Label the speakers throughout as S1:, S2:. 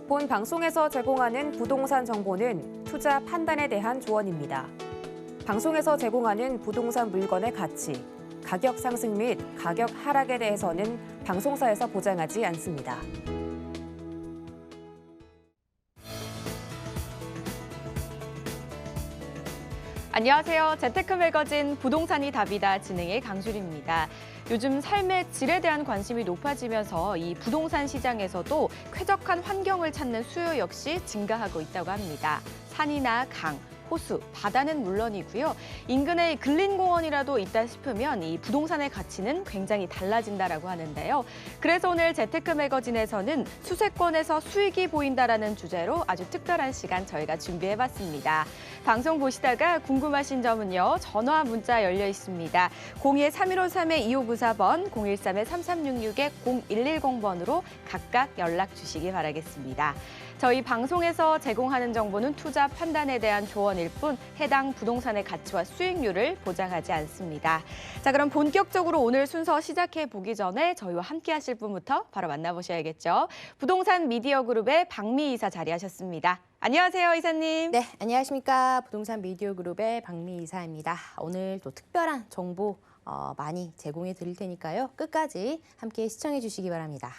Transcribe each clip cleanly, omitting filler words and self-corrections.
S1: 본 방송에서 제공하는 부동산 정보는 투자 판단에 대한 조언입니다. 방송에서 제공하는 부동산 물건의 가치, 가격 상승 및 가격 하락에 대해서는 방송사에서 보장하지 않습니다.
S2: 안녕하세요. 재테크 매거진 부동산이 답이다 진행의 강수리입니다. 요즘 삶의 질에 대한 관심이 높아지면서 이 부동산 시장에서도 쾌적한 환경을 찾는 수요 역시 증가하고 있다고 합니다. 산이나 강, 호수, 바다는 물론이고요. 인근에 근린공원이라도 있다 싶으면 이 부동산의 가치는 굉장히 달라진다라고 하는데요. 그래서 오늘 재테크 매거진에서는 수세권에서 수익이 보인다라는 주제로 아주 특별한 시간 저희가 준비해봤습니다. 방송 보시다가 궁금하신 점은요. 전화 문자 열려 있습니다. 02-3153-2594번, 013-3366-0110번으로 각각 연락 주시기 바라겠습니다. 저희 방송에서 제공하는 정보는 투자 판단에 대한 조언일 뿐 해당 부동산의 가치와 수익률을 보장하지 않습니다. 자, 그럼 본격적으로 오늘 순서 시작해 보기 전에 저희와 함께 하실 분부터 바로 만나보셔야겠죠. 부동산 미디어 그룹의 박미 이사 자리하셨습니다. 안녕하세요, 이사님.
S3: 네, 안녕하십니까. 부동산 미디어 그룹의 박미 이사입니다. 오늘 또 특별한 정보 많이 제공해 드릴 테니까요. 끝까지 함께 시청해 주시기 바랍니다.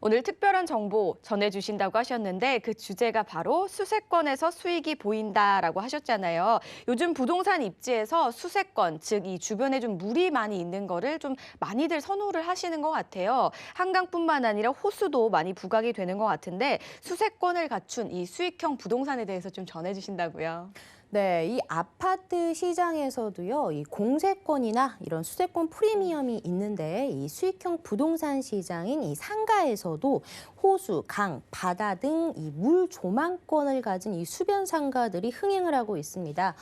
S2: 오늘 특별한 정보 전해주신다고 하셨는데 그 주제가 바로 수세권에서 수익이 보인다라고 하셨잖아요. 요즘 부동산 입지에서 수세권, 즉 이 주변에 좀 물이 많이 있는 거를 좀 많이들 선호를 하시는 것 같아요. 한강뿐만 아니라 호수도 많이 부각이 되는 것 같은데 수세권을 갖춘 이 수익형 부동산에 대해서 좀 전해주신다고요.
S3: 네, 이 아파트 시장에서도요, 이 공세권이나 이런 수세권 프리미엄이 있는데 이 수익형 부동산 시장인 이 상가에서도 호수, 강, 바다 등 이 물 조망권을 가진 이 수변 상가들이 흥행을 하고 있습니다.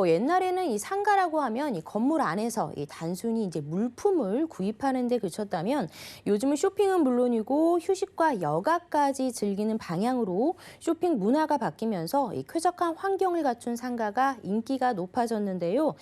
S3: 옛날에는 이 상가라고 하면 이 건물 안에서 이 단순히 이제 물품을 구입하는 데 그쳤다면 요즘은 쇼핑은 물론이고 휴식과 여가까지 즐기는 방향으로 쇼핑 문화가 바뀌면서 이 쾌적한 환경을 갖춘 상가가 인기가 높아졌는데요.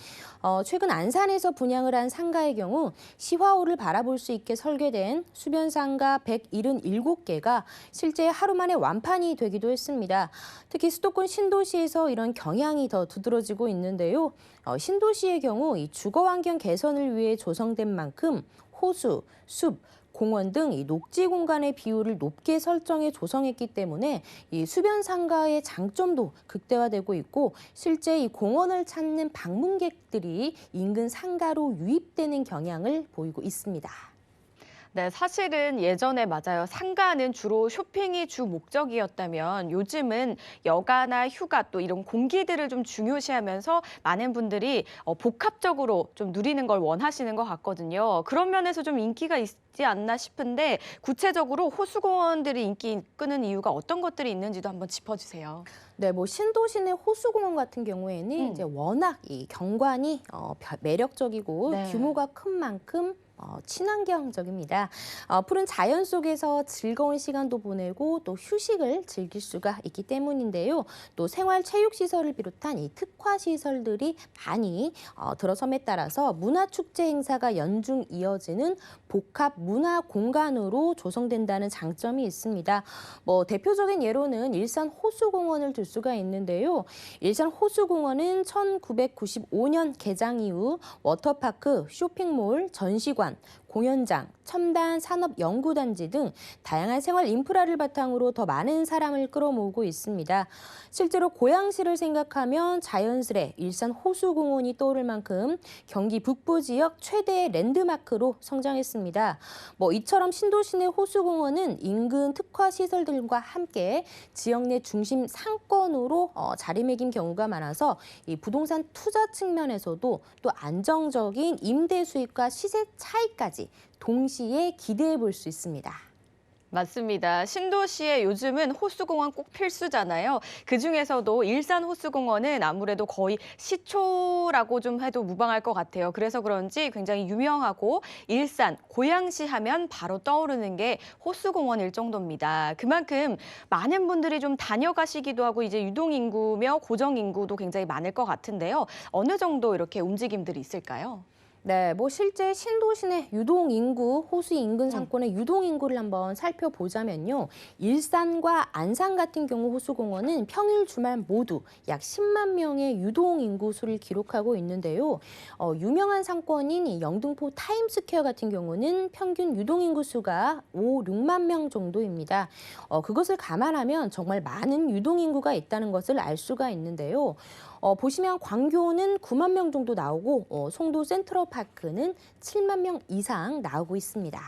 S3: 최근 안산에서 분양을 한 상가의 경우 시화호를 바라볼 수 있게 설계된 수변 상가 177개가 실제 하루 만에 완판이 되기도 했습니다. 특히 수도권 신도시에서 이런 경향이 더 두드러지고 있는데요. 신도시의 경우 이 주거 환경 개선을 위해 조성된 만큼 호수, 숲, 공원 등 이 녹지 공간의 비율을 높게 설정해 조성했기 때문에 이 수변 상가의 장점도 극대화되고 있고 실제 이 공원을 찾는 방문객들이 인근 상가로 유입되는 경향을 보이고 있습니다.
S2: 네, 사실은 예전에 맞아요. 상가는 주로 쇼핑이 주 목적이었다면 요즘은 여가나 휴가 또 이런 공기들을 좀 중요시하면서 많은 분들이 복합적으로 좀 누리는 걸 원하시는 것 같거든요. 그런 면에서 좀 인기가 있지 않나 싶은데 구체적으로 호수공원들이 인기 끄는 이유가 어떤 것들이 있는지도 한번 짚어주세요.
S3: 네, 신도시 내 호수공원 같은 경우에는 이제 워낙 이 경관이 매력적이고
S2: 네.
S3: 규모가 큰 만큼 친환경적입니다. 푸른 자연 속에서 즐거운 시간도 보내고 또 휴식을 즐길 수가 있기 때문인데요. 또 생활체육시설을 비롯한 이 특화시설들이 많이 들어섬에 따라서 문화축제 행사가 연중 이어지는 복합 문화 공간으로 조성된다는 장점이 있습니다. 대표적인 예로는 일산 호수공원을 들 수가 있는데요. 일산 호수공원은 1995년 개장 이후 워터파크, 쇼핑몰, 전시관, 공연장, 첨단 산업연구단지 등 다양한 생활 인프라를 바탕으로 더 많은 사람을 끌어모으고 있습니다. 실제로 고양시를 생각하면 자연스레 일산 호수공원이 떠오를 만큼 경기 북부 지역 최대의 랜드마크로 성장했습니다. 이처럼 신도시 내 호수공원은 인근 특화시설들과 함께 지역 내 중심 상권으로 자리매긴 경우가 많아서 이 부동산 투자 측면에서도 또 안정적인 임대 수익과 시세 차이까지 동시에 기대해 볼 수 있습니다.
S2: 맞습니다. 신도시에 요즘은 호수공원 꼭 필수잖아요. 그중에서도 일산 호수공원은 아무래도 거의 시초라고 좀 해도 무방할 것 같아요. 그래서 그런지 굉장히 유명하고 일산, 고양시 하면 바로 떠오르는 게 호수공원일 정도입니다. 그만큼 많은 분들이 좀 다녀가시기도 하고 이제 유동인구며 고정인구도 굉장히 많을 것 같은데요. 어느 정도 이렇게 움직임들이 있을까요?
S3: 네, 뭐 실제 신도시내 유동 인구, 호수 인근 상권의 유동 인구를 한번 살펴보자면요. 일산과 안산 같은 경우 호수공원은 평일 주말 모두 약 10만 명의 유동 인구 수를 기록하고 있는데요. 유명한 상권인 이 영등포 타임스퀘어 같은 경우는 평균 유동 인구 수가 6만 명 정도입니다. 그것을 감안하면 정말 많은 유동 인구가 있다는 것을 알 수가 있는데요. 보시면 광교는 9만 명 정도 나오고 송도 센트럴파크는 7만 명 이상 나오고 있습니다.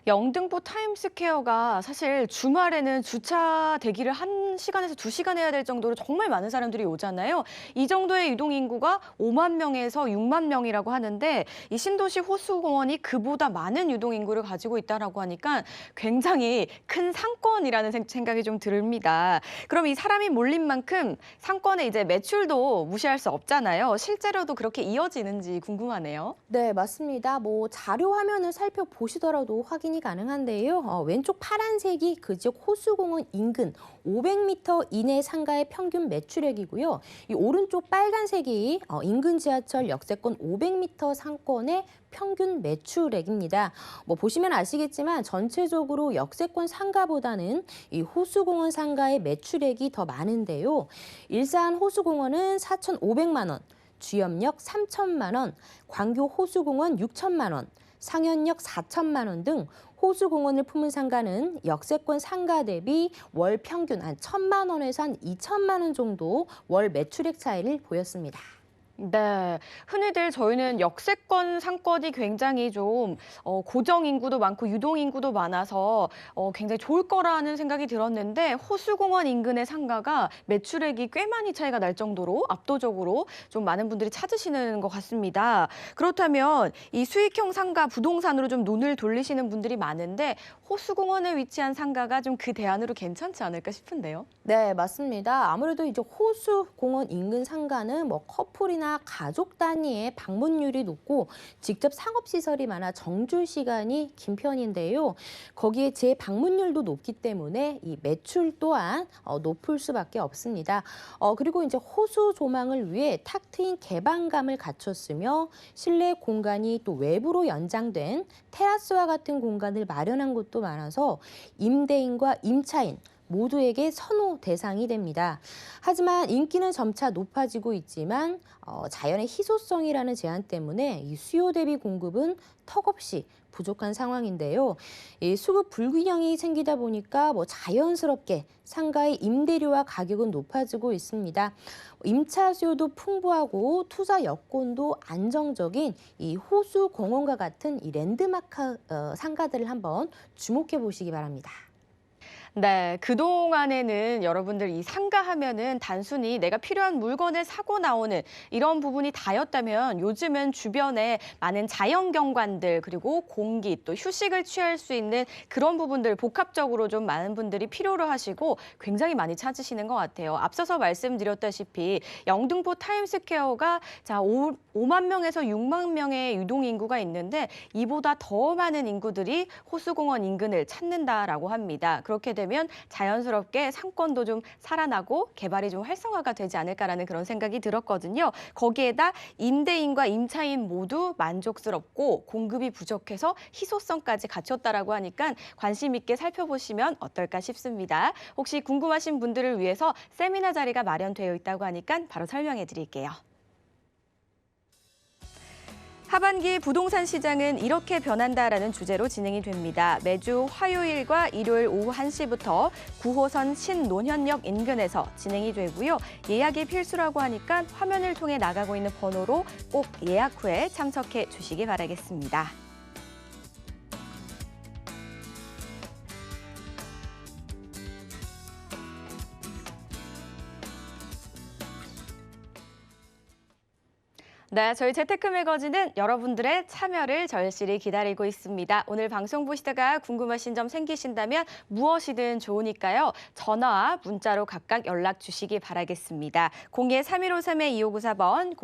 S2: 영등포 타임스퀘어가 사실 주말에는 주차 대기를 1시간에서 2시간 해야 될 정도로 정말 많은 사람들이 오잖아요. 이 정도의 유동 인구가 5만 명에서 6만 명이라고 하는데 이 신도시 호수공원이 그보다 많은 유동 인구를 가지고 있다라고 하니까 굉장히 큰 상권이라는 생각이 좀 듭니다. 그럼 이 사람이 몰린 만큼 상권의 이제 매출도 무시할 수 없잖아요. 실제로도 그렇게 이어지는지 궁금하네요.
S3: 네, 맞습니다. 뭐 자료 화면을 살펴보시더라도 확인이 가능한데요. 왼쪽 파란색이 그 지역 호수공원 인근 500m 이내 상가의 평균 매출액이고요. 이 오른쪽 빨간색이 인근 지하철 역세권 500m 상권의 평균 매출액입니다. 뭐 보시면 아시겠지만 전체적으로 역세권 상가보다는 이 호수공원 상가의 매출액이 더 많은데요. 일산 호수공원은 4,500만 원, 주염역 3천만 원, 광교 호수공원 6천만 원, 상현역 4천만 원 등 호수공원을 품은 상가는 역세권 상가 대비 월 평균 한 1,000만 원에서 한 2천만 원 정도 월 매출액 차이를 보였습니다.
S2: 네, 흔히들 저희는 역세권 상권이 굉장히 좀 고정 인구도 많고 유동 인구도 많아서 굉장히 좋을 거라는 생각이 들었는데 호수공원 인근의 상가가 매출액이 꽤 많이 차이가 날 정도로 압도적으로 좀 많은 분들이 찾으시는 것 같습니다. 그렇다면 이 수익형 상가 부동산으로 좀 눈을 돌리시는 분들이 많은데 호수공원에 위치한 상가가 좀 그 대안으로 괜찮지 않을까 싶은데요.
S3: 네, 맞습니다. 아무래도 이제 호수공원 인근 상가는 뭐 커플이나 가족 단위의 방문율이 높고 직접 상업시설이 많아 정주 시간이 긴 편인데요. 거기에 재방문율도 높기 때문에 이 매출 또한 높을 수밖에 없습니다. 그리고 이제 호수 조망을 위해 탁 트인 개방감을 갖췄으며 실내 공간이 또 외부로 연장된 테라스와 같은 공간을 마련한 곳도 많아서 임대인과 임차인 모두에게 선호 대상이 됩니다. 하지만 인기는 점차 높아지고 있지만 자연의 희소성이라는 제한 때문에 이 수요 대비 공급은 턱없이 부족한 상황인데요. 이 수급 불균형이 생기다 보니까 뭐 자연스럽게 상가의 임대료와 가격은 높아지고 있습니다. 임차 수요도 풍부하고 투자 여건도 안정적인 이 호수 공원과 같은 이 랜드마크 상가들을 한번 주목해 보시기 바랍니다.
S2: 네, 그동안에는 여러분들 이 상가 하면은 단순히 내가 필요한 물건을 사고 나오는 이런 부분이 다였다면 요즘은 주변에 많은 자연 경관들 그리고 공기 또 휴식을 취할 수 있는 그런 부분들 복합적으로 좀 많은 분들이 필요로 하시고 굉장히 많이 찾으시는 것 같아요. 앞서서 말씀드렸다시피 영등포 타임스퀘어가 5만 명에서 6만 명의 유동 인구가 있는데 이보다 더 많은 인구들이 호수공원 인근을 찾는다라고 합니다. 그렇게 되면 자연스럽게 상권도 좀 살아나고 개발이 좀 활성화가 되지 않을까라는 그런 생각이 들었거든요. 거기에다 임대인과 임차인 모두 만족스럽고 공급이 부족해서 희소성까지 갖췄다라고 하니까 관심 있게 살펴보시면 어떨까 싶습니다. 혹시 궁금하신 분들을 위해서 세미나 자리가 마련되어 있다고 하니까 바로 설명해 드릴게요. 하반기 부동산 시장은 이렇게 변한다라는 주제로 진행이 됩니다. 매주 화요일과 일요일 오후 1시부터 9호선 신논현역 인근에서 진행이 되고요. 예약이 필수라고 하니까 화면을 통해 나가고 있는 번호로 꼭 예약 후에 참석해 주시기 바라겠습니다. 네, 저희 재테크 매거진은 여러분들의 참여를 절실히 기다리고 있습니다. 오늘 방송 보시다가 궁금하신 점 생기신다면 무엇이든 좋으니까요. 전화와 문자로 각각 연락 주시기 바라겠습니다. 02-3153-2594번,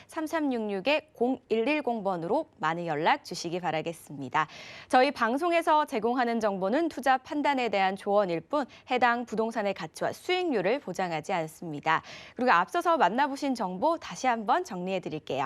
S2: 013-3366-0110번으로 많은 연락 주시기 바라겠습니다. 저희 방송에서 제공하는 정보는 투자 판단에 대한 조언일 뿐 해당 부동산의 가치와 수익률을 보장하지 않습니다. 그리고 앞서서 만나보신 정보 다시 한번 정리해 드릴게요.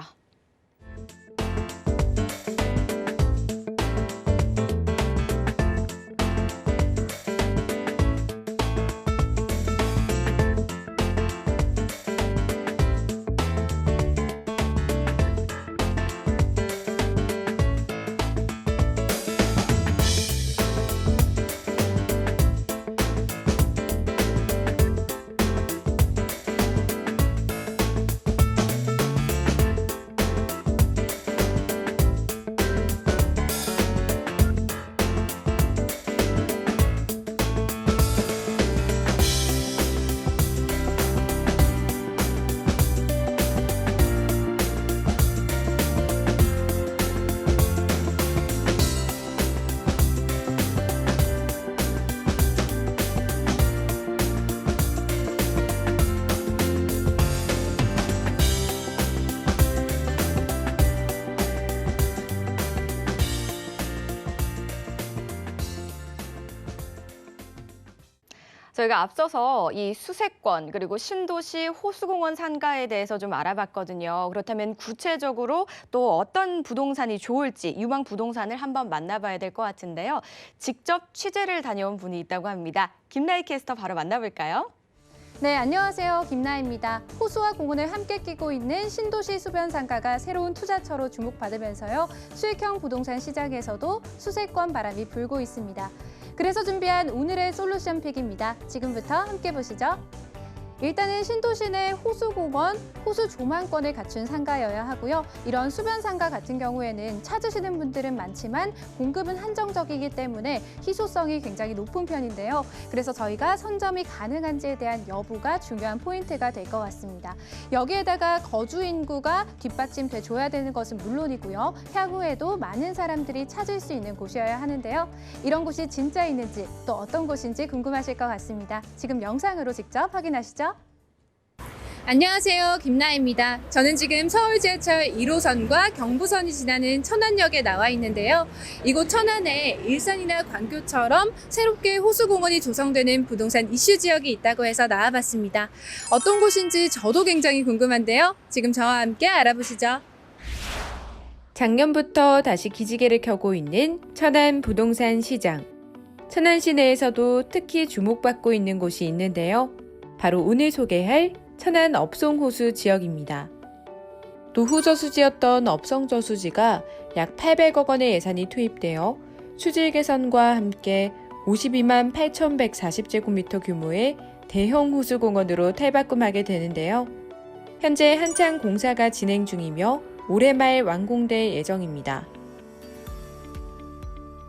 S2: 저희가 앞서서 이 수세권 그리고 신도시 호수공원 상가에 대해서 좀 알아봤거든요. 그렇다면 구체적으로 또 어떤 부동산이 좋을지 유망 부동산을 한번 만나봐야 될 것 같은데요. 직접 취재를 다녀온 분이 있다고 합니다. 김나희 캐스터 바로 만나볼까요?
S4: 네, 안녕하세요. 김나희입니다. 호수와 공원을 함께 끼고 있는 신도시 수변 상가가 새로운 투자처로 주목받으면서요. 수익형 부동산 시장에서도 수세권 바람이 불고 있습니다. 그래서 준비한 오늘의 솔루션 픽입니다. 지금부터 함께 보시죠. 일단은 신도시 내 호수공원, 호수 조망권을 갖춘 상가여야 하고요. 이런 수변 상가 같은 경우에는 찾으시는 분들은 많지만 공급은 한정적이기 때문에 희소성이 굉장히 높은 편인데요. 그래서 저희가 선점이 가능한지에 대한 여부가 중요한 포인트가 될 것 같습니다. 여기에다가 거주 인구가 뒷받침돼 줘야 되는 것은 물론이고요. 향후에도 많은 사람들이 찾을 수 있는 곳이어야 하는데요. 이런 곳이 진짜 있는지 또 어떤 곳인지 궁금하실 것 같습니다. 지금 영상으로 직접 확인하시죠.
S5: 안녕하세요. 김나희입니다. 저는 지금 서울지하철 1호선과 경부선이 지나는 천안역에 나와 있는데요. 이곳 천안에 일산이나 광교처럼 새롭게 호수공원이 조성되는 부동산 이슈 지역이 있다고 해서 나와봤습니다. 어떤 곳인지 저도 굉장히 궁금한데요. 지금 저와 함께 알아보시죠.
S6: 작년부터 다시 기지개를 켜고 있는 천안 부동산 시장. 천안 시내에서도 특히 주목받고 있는 곳이 있는데요. 바로 오늘 소개할 천안 업송호수 지역입니다. 노후저수지였던 업성저수지가 약 800억 원의 예산이 투입되어 수질 개선과 함께 52만 8,140제곱미터 규모의 대형 호수공원으로 탈바꿈하게 되는데요. 현재 한창 공사가 진행 중이며 올해 말 완공될 예정입니다.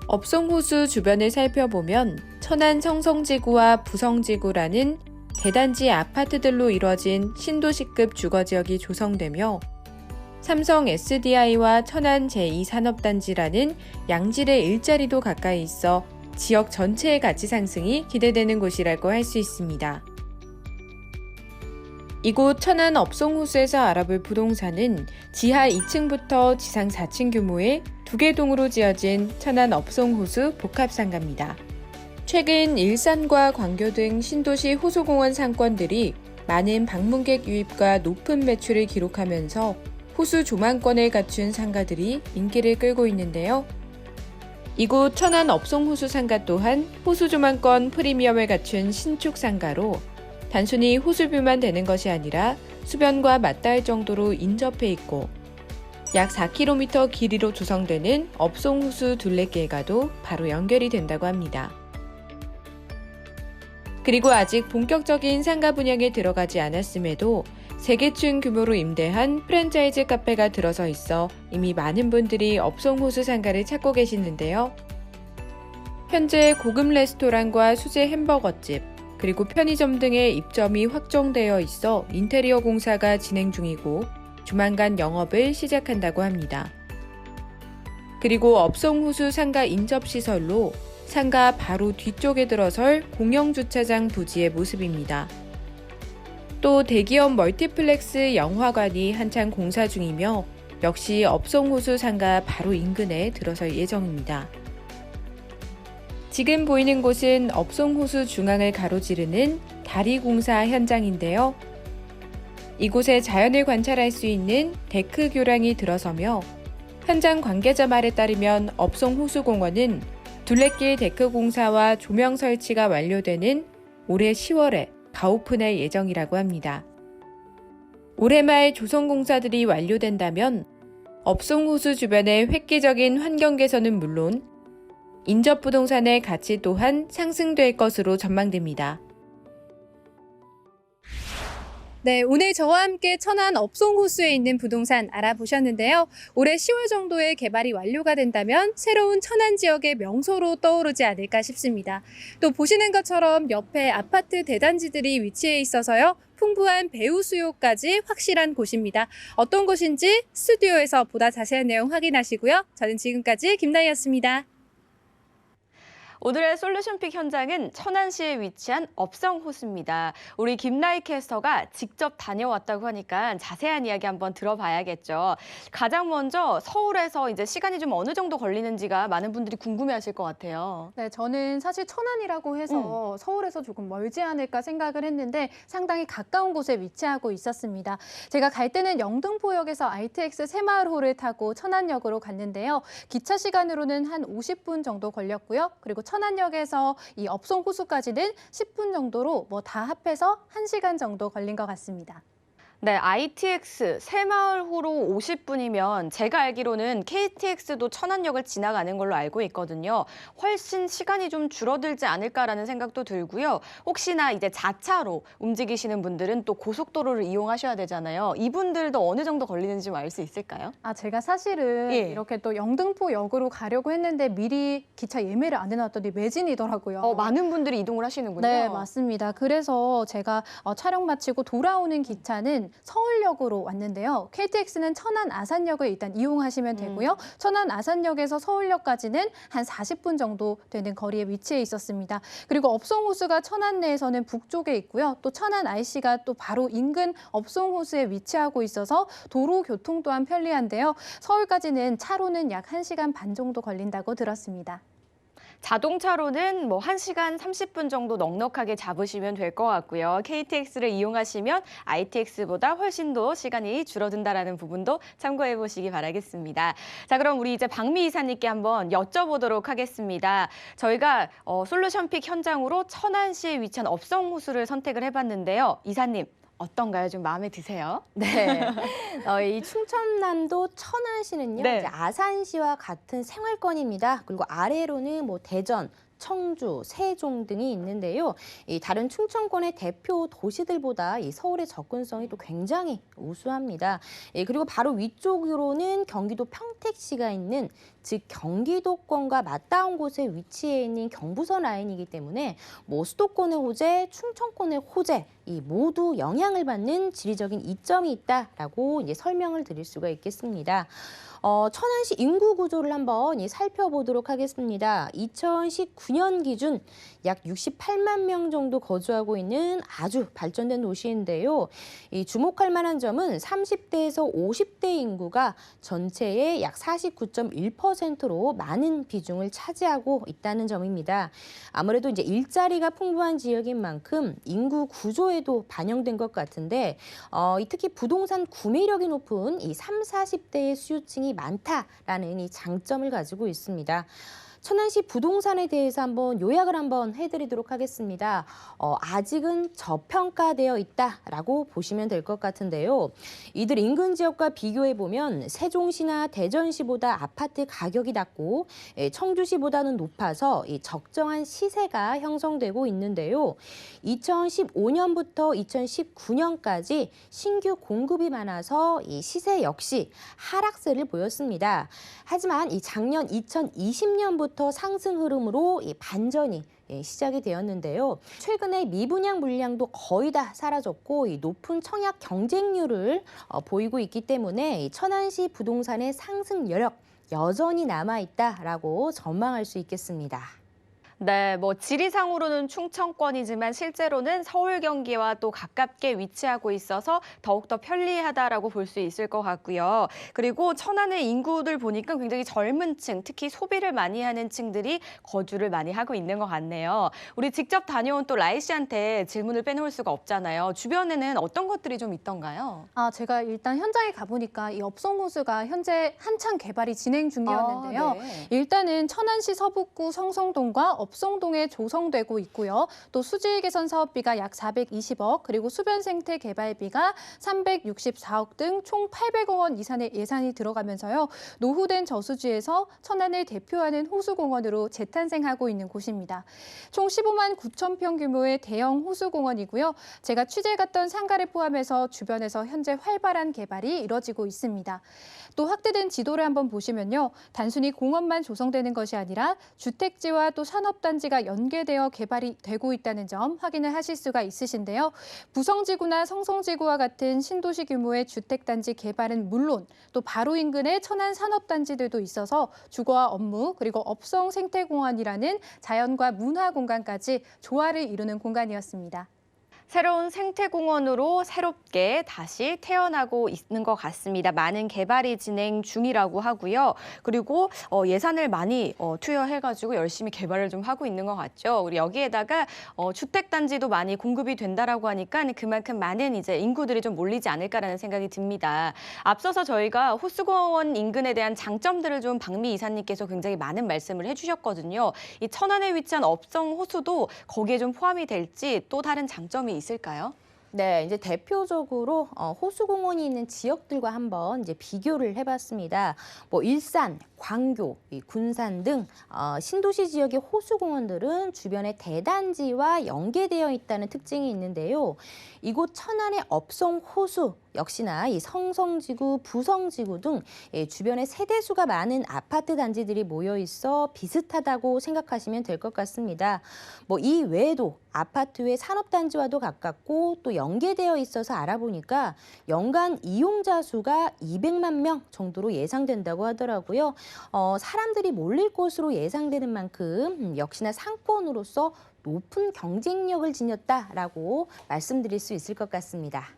S6: 업송호수 주변을 살펴보면 천안 성성지구와 부성지구라는 대단지 아파트들로 이뤄진 신도시급 주거지역이 조성되며 삼성 SDI와 천안 제2산업단지라는 양질의 일자리도 가까이 있어 지역 전체의 가치 상승이 기대되는 곳이라고 할 수 있습니다. 이곳 천안 업송호수에서 알아볼 부동산은 지하 2층부터 지상 4층 규모의 2개 동으로 지어진 천안 업송호수 복합상가입니다. 최근 일산과 광교 등 신도시 호수공원 상권들이 많은 방문객 유입과 높은 매출을 기록하면서 호수 조망권을 갖춘 상가들이 인기를 끌고 있는데요. 이곳 천안 업송호수 상가 또한 호수 조망권 프리미엄을 갖춘 신축 상가로 단순히 호수뷰만 되는 것이 아니라 수변과 맞닿을 정도로 인접해 있고 약 4km 길이로 조성되는 업송호수 둘레길과도 바로 연결이 된다고 합니다. 그리고 아직 본격적인 상가 분양에 들어가지 않았음에도 3개층 규모로 임대한 프랜차이즈 카페가 들어서 있어 이미 많은 분들이 업송호수 상가를 찾고 계시는데요. 현재 고급 레스토랑과 수제 햄버거집, 그리고 편의점 등의 입점이 확정되어 있어 인테리어 공사가 진행 중이고 조만간 영업을 시작한다고 합니다. 그리고 업송호수 상가 인접시설로 상가 바로 뒤쪽에 들어설 공영주차장 부지의 모습입니다. 또 대기업 멀티플렉스 영화관이 한창 공사 중이며 역시 업송호수 상가 바로 인근에 들어설 예정입니다. 지금 보이는 곳은 업송호수 중앙을 가로지르는 다리 공사 현장인데요. 이곳에 자연을 관찰할 수 있는 데크 교량이 들어서며 현장 관계자 말에 따르면 업송호수공원은 둘레길 데크 공사와 조명 설치가 완료되는 올해 10월에 가오픈할 예정이라고 합니다. 올해 말 조성 공사들이 완료된다면 업송호수 주변의 획기적인 환경 개선은 물론 인접 부동산의 가치 또한 상승될 것으로 전망됩니다.
S5: 네, 오늘 저와 함께 천안 업송호수에 있는 부동산 알아보셨는데요. 올해 10월 정도에 개발이 완료가 된다면 새로운 천안 지역의 명소로 떠오르지 않을까 싶습니다. 또 보시는 것처럼 옆에 아파트 대단지들이 위치해 있어서요. 풍부한 배우 수요까지 확실한 곳입니다. 어떤 곳인지 스튜디오에서 보다 자세한 내용 확인하시고요. 저는 지금까지 김나희였습니다.
S2: 오늘의 솔루션픽 현장은 천안시에 위치한 업성호수입니다. 우리 김나희 캐스터가 직접 다녀왔다고 하니까 자세한 이야기 한번 들어봐야겠죠. 가장 먼저 서울에서 이제 시간이 좀 어느 정도 걸리는지가 많은 분들이 궁금해하실 것 같아요.
S4: 네, 저는 사실 천안이라고 해서 서울에서 조금 멀지 않을까 생각을 했는데 상당히 가까운 곳에 위치하고 있었습니다. 제가 갈 때는 영등포역에서 ITX 새마을호를 타고 천안역으로 갔는데요. 기차 시간으로는 한 50분 정도 걸렸고요. 그리고 천안역에서 이 업성호수까지는 10분 정도로 다 합해서 1시간 정도 걸린 것 같습니다.
S2: 네, ITX 새마을호로 50분이면 제가 알기로는 KTX도 천안역을 지나가는 걸로 알고 있거든요. 훨씬 시간이 좀 줄어들지 않을까라는 생각도 들고요. 혹시나 이제 자차로 움직이시는 분들은 또 고속도로를 이용하셔야 되잖아요. 이분들도 어느 정도 걸리는지 좀 알 수 있을까요?
S4: 제가 사실은
S2: 예.
S4: 이렇게 또 영등포역으로 가려고 했는데 미리 기차 예매를 안 해놨더니 매진이더라고요.
S2: 많은 분들이 이동을 하시는군요.
S4: 네, 맞습니다. 그래서 제가 촬영 마치고 돌아오는 기차는 서울역으로 왔는데요. KTX는 천안 아산역을 일단 이용하시면 되고요. 천안 아산역에서 서울역까지는 한 40분 정도 되는 거리에 위치해 있었습니다. 그리고 업성호수가 천안 내에서는 북쪽에 있고요. 또 천안 IC가 또 바로 인근 업성호수에 위치하고 있어서 도로 교통 또한 편리한데요. 서울까지는 차로는 약 1시간 반 정도 걸린다고 들었습니다.
S2: 자동차로는 1시간 30분 정도 넉넉하게 잡으시면 될 것 같고요. KTX를 이용하시면 ITX보다 훨씬 더 시간이 줄어든다는 부분도 참고해 보시기 바라겠습니다. 자, 그럼 우리 이제 박미 이사님께 한번 여쭤보도록 하겠습니다. 저희가 솔루션픽 현장으로 천안시에 위치한 업성호수를 선택을 해봤는데요. 이사님, 어떤가요? 좀 마음에 드세요?
S3: 네. 이 충청남도 천안시는요,
S2: 네.
S3: 이제 아산시와 같은 생활권입니다. 그리고 아래로는 대전, 청주, 세종 등이 있는데요. 이 다른 충청권의 대표 도시들보다 이 서울의 접근성이 또 굉장히 우수합니다. 그리고 바로 위쪽으로는 경기도 평택시가 있는, 즉 경기도권과 맞닿은 곳에 위치해 있는 경부선 라인이기 때문에 수도권의 호재, 충청권의 호재 이 모두 영향을 받는 지리적인 이점이 있다라고 이제 설명을 드릴 수가 있겠습니다. 천안시 인구 구조를 한번 살펴보도록 하겠습니다. 2019년 기준 약 68만 명 정도 거주하고 있는 아주 발전된 도시인데요. 이 주목할 만한 점은 30대에서 50대 인구가 전체의 약 49.1%로 많은 비중을 차지하고 있다는 점입니다. 아무래도 이제 일자리가 풍부한 지역인 만큼 인구 구조에도 반영된 것 같은데, 특히 부동산 구매력이 높은 이 30, 40대의 수요층이 많다라는 이 장점을 가지고 있습니다. 천안시 부동산에 대해서 한번 요약을 한번 해드리도록 하겠습니다. 아직은 저평가되어 있다라고 보시면 될 것 같은데요. 이들 인근 지역과 비교해보면 세종시나 대전시보다 아파트 가격이 낮고 청주시보다는 높아서 이 적정한 시세가 형성되고 있는데요. 2015년부터 2019년까지 신규 공급이 많아서 이 시세 역시 하락세를 보였습니다. 하지만 이 작년 2020년부터 상승 흐름으로 이 반전이 시작이 되었는데요. 최근에 미분양 물량도 거의 다 사라졌고 이 높은 청약 경쟁률을 보이고 있기 때문에 이 천안시 부동산의 상승 여력 여전히 남아있다라고 전망할 수 있겠습니다.
S2: 네, 지리상으로는 충청권이지만 실제로는 서울, 경기와 또 가깝게 위치하고 있어서 더욱더 편리하다라고 볼 수 있을 것 같고요. 그리고 천안의 인구들 보니까 굉장히 젊은 층, 특히 소비를 많이 하는 층들이 거주를 많이 하고 있는 것 같네요. 우리 직접 다녀온 또 라이 씨한테 질문을 빼놓을 수가 없잖아요. 주변에는 어떤 것들이 좀 있던가요?
S4: 제가 일단 현장에 가보니까 이 업성호수가 현재 한창 개발이 진행 중이었는데요.
S2: 네.
S4: 일단은 천안시 서북구 성성동과 업성동에 조성되고 있고요. 또 수질 개선 사업비가 약 420억, 그리고 수변 생태 개발비가 364억 등 총 800억 원 이상의 예산이 들어가면서요. 노후된 저수지에서 천안을 대표하는 호수공원으로 재탄생하고 있는 곳입니다. 총 15만 9천 평 규모의 대형 호수공원이고요. 제가 취재 갔던 상가를 포함해서 주변에서 현재 활발한 개발이 이뤄지고 있습니다. 또 확대된 지도를 한번 보시면요. 단순히 공원만 조성되는 것이 아니라 주택지와 또 산업 산업단지가 연계되어 개발이 되고 있다는 점 확인을 하실 수가 있으신데요. 부성지구나 성성지구와 같은 신도시 규모의 주택단지 개발은 물론 또 바로 인근에 천안 산업단지들도 있어서 주거와 업무 그리고 업성 생태공원이라는 자연과 문화 공간까지 조화를 이루는 공간이었습니다.
S2: 새로운 생태공원으로 새롭게 다시 태어나고 있는 것 같습니다. 많은 개발이 진행 중이라고 하고요. 그리고 예산을 많이 투여해가지고 열심히 개발을 좀 하고 있는 것 같죠. 그리고 여기에다가 주택단지도 많이 공급이 된다라고 하니까 그만큼 많은 이제 인구들이 좀 몰리지 않을까라는 생각이 듭니다. 앞서서 저희가 호수공원 인근에 대한 장점들을 좀 박미 이사님께서 굉장히 많은 말씀을 해주셨거든요. 이 천안에 위치한 업성 호수도 거기에 좀 포함이 될지 또 다른 장점이 있을까요?
S3: 네, 이제 대표적으로 호수공원이 있는 지역들과 한번 이제 비교를 해봤습니다. 뭐 일산, 광교, 군산 등 신도시 지역의 호수공원들은 주변에 대단지와 연계되어 있다는 특징이 있는데요. 이곳 천안의 업성 호수 역시나 이 성성지구, 부성지구 등 주변에 세대수가 많은 아파트 단지들이 모여 있어 비슷하다고 생각하시면 될 것 같습니다. 뭐 이 외에도 아파트 외 산업단지와도 가깝고 또 연계되어 있어서 알아보니까 연간 이용자 수가 200만 명 정도로 예상된다고 하더라고요. 사람들이 몰릴 곳으로 예상되는 만큼 역시나 상권으로서 높은 경쟁력을 지녔다라고 말씀드릴 수 있을 것 같습니다.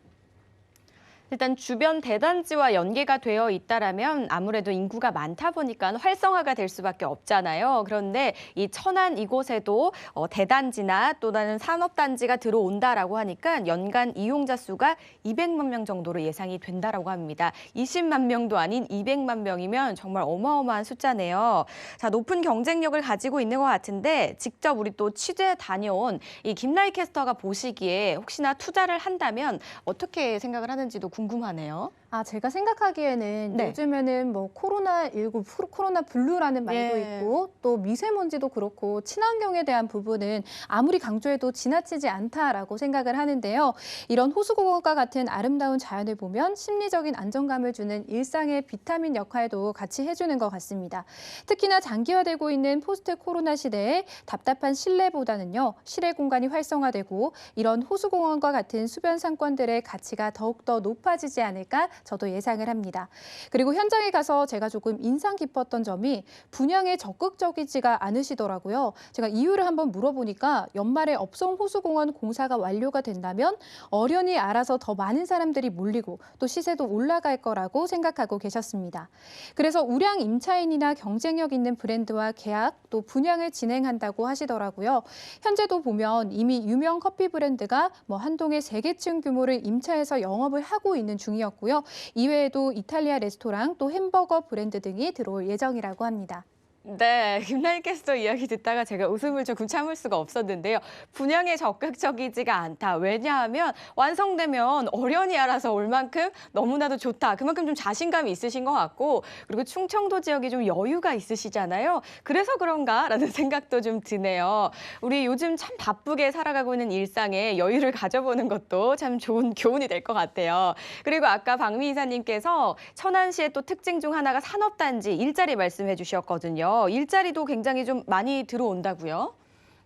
S2: 일단 주변 대단지와 연계가 되어 있다라면 아무래도 인구가 많다 보니까 활성화가 될 수밖에 없잖아요. 그런데 이 천안 이곳에도 대단지나 또 다른 산업단지가 들어온다라고 하니까 연간 이용자 수가 200만 명 정도로 예상이 된다라고 합니다. 20만 명도 아닌 200만 명이면 정말 어마어마한 숫자네요. 자, 높은 경쟁력을 가지고 있는 것 같은데 직접 우리 또 취재 다녀온 이 김나희 캐스터가 보시기에 혹시나 투자를 한다면 어떻게 생각을 하는지도 궁금하네요.
S4: 제가 생각하기에는
S2: 네.
S4: 요즘에는 뭐 코로나19, 코로나 블루라는 말도
S2: 예.
S4: 있고 또 미세먼지도 그렇고 친환경에 대한 부분은 아무리 강조해도 지나치지 않다라고 생각을 하는데요. 이런 호수공원과 같은 아름다운 자연을 보면 심리적인 안정감을 주는 일상의 비타민 역할도 같이 해주는 것 같습니다. 특히나 장기화되고 있는 포스트 코로나 시대에 답답한 실내보다는요. 실외 공간이 활성화되고 이런 호수공원과 같은 수변 상권들의 가치가 더욱더 높아지지 않을까 저도 예상을 합니다. 그리고 현장에 가서 제가 조금 인상 깊었던 점이 분양에 적극적이지가 않으시더라고요. 제가 이유를 한번 물어보니까 연말에 업성 호수공원 공사가 완료가 된다면 어련히 알아서 더 많은 사람들이 몰리고 또 시세도 올라갈 거라고 생각하고 계셨습니다. 그래서 우량 임차인이나 경쟁력 있는 브랜드와 계약 또 분양을 진행한다고 하시더라고요. 현재도 보면 이미 유명 커피 브랜드가 한동의 3개층 규모를 임차해서 영업을 하고 있는 중이었고요. 이외에도 이탈리아 레스토랑 또 햄버거 브랜드 등이 들어올 예정이라고 합니다.
S2: 네, 김나희 캐스터 이야기 듣다가 제가 웃음을 조금 참을 수가 없었는데요. 분양에 적극적이지가 않다. 왜냐하면 완성되면 어련히 알아서 올 만큼 너무나도 좋다. 그만큼 좀 자신감이 있으신 것 같고 그리고 충청도 지역이 좀 여유가 있으시잖아요. 그래서 그런가라는 생각도 좀 드네요. 우리 요즘 참 바쁘게 살아가고 있는 일상에 여유를 가져보는 것도 참 좋은 교훈이 될 것 같아요. 그리고 아까 박미 이사님께서 천안시의 또 특징 중 하나가 산업단지 일자리 말씀해 주셨거든요. 일자리도 굉장히 좀 많이 들어온다고요?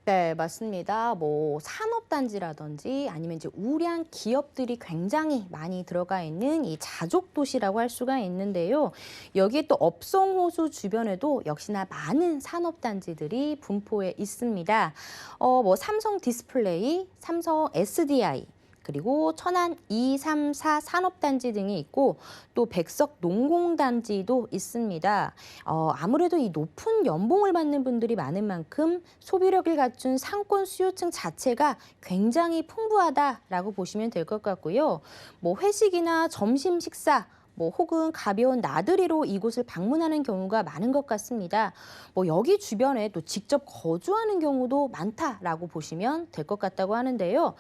S3: 네, 맞습니다. 뭐 산업단지라든지 아니면 이제 우량 기업들이 굉장히 많이 들어가 있는 이 자족 도시라고 할 수가 있는데요. 여기에 또 업성호수 주변에도 역시나 많은 산업단지들이 분포해 있습니다. 뭐 삼성 디스플레이, 삼성 SDI, 그리고 천안 2, 3, 4 산업단지 등이 있고 또 백석 농공단지도 있습니다. 아무래도 이 높은 연봉을 받는 분들이 많은 만큼 소비력을 갖춘 상권 수요층 자체가 굉장히 풍부하다라고 보시면 될 것 같고요. 뭐 회식이나 점심 식사 혹은 가벼운 나들이로 이곳을 방문하는 경우가 많은 것 같습니다. 여기 주변에 또 직접 거주하는 경우도 많다라고 보시면 될 것 같다고 하는데요.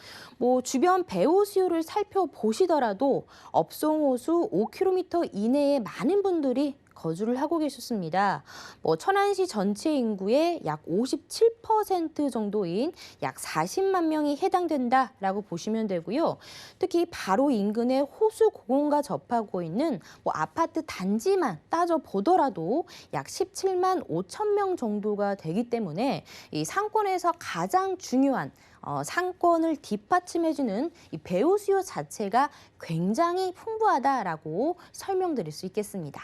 S3: 주변 배후 수요를 살펴보시더라도 업송호수 5km 이내에 많은 분들이 거주를 하고 계셨습니다. 천안시 전체 인구의 약 57% 정도인 약 40만 명이 해당된다라고 보시면 되고요. 특히 바로 인근의 호수 공원과 접하고 있는 아파트 단지만 따져 보더라도 약 17만 5천 명 정도가 되기 때문에 이 상권에서 가장 중요한 상권을 뒷받침해주는 이 배후 수요 자체가 굉장히 풍부하다라고 설명드릴 수 있겠습니다.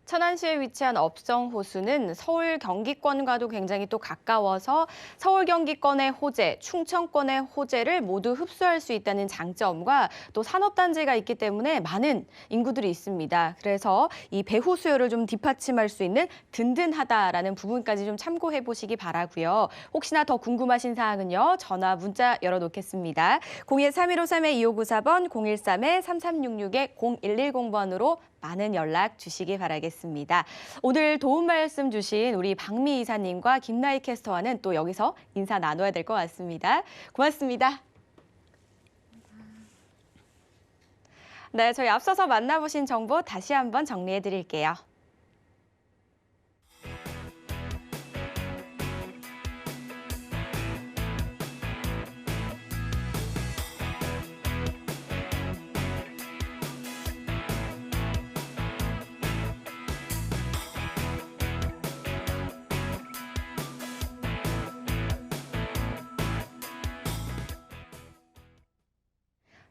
S2: 천안시에 위치한 업성호수는 서울 경기권과도 굉장히 또 가까워서 서울 경기권의 호재, 충청권의 호재를 모두 흡수할 수 있다는 장점과 또 산업단지가 있기 때문에 많은 인구들이 있습니다. 그래서 이 배후 수요를 좀 뒷받침할 수 있는 든든하다라는 부분까지 좀 참고해 보시기 바라고요. 혹시나 더 궁금하신 사항은요. 전화, 문자 열어놓겠습니다. 013-1553-2594번, 013-3366-0110번으로 많은 연락 주시기 바라겠습니다. 오늘 도움 말씀 주신 우리 박미 이사님과 김나희 캐스터와는 또 여기서 인사 나눠야 될 것 같습니다. 고맙습니다. 네, 저희 앞서서 만나보신 정보 다시 한번 정리해 드릴게요.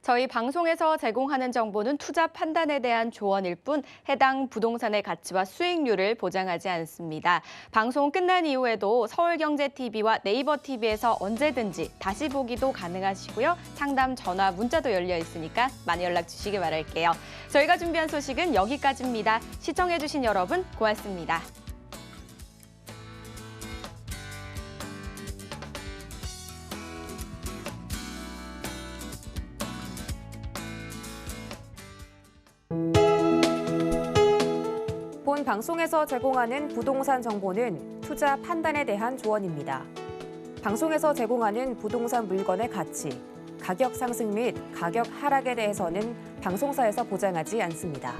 S2: 저희 방송에서 제공하는 정보는 투자 판단에 대한 조언일 뿐 해당 부동산의 가치와 수익률을 보장하지 않습니다. 방송 끝난 이후에도 서울경제TV와 네이버TV에서 언제든지 다시 보기도 가능하시고요. 상담 전화, 문자도 열려 있으니까 많이 연락 주시기 바랄게요. 저희가 준비한 소식은 여기까지입니다. 시청해주신 여러분 고맙습니다.
S1: 본 방송에서 제공하는 부동산 정보는 투자 판단에 대한 조언입니다. 방송에서 제공하는 부동산 물건의 가치, 가격 상승 및 가격 하락에 대해서는 방송사에서 보장하지 않습니다.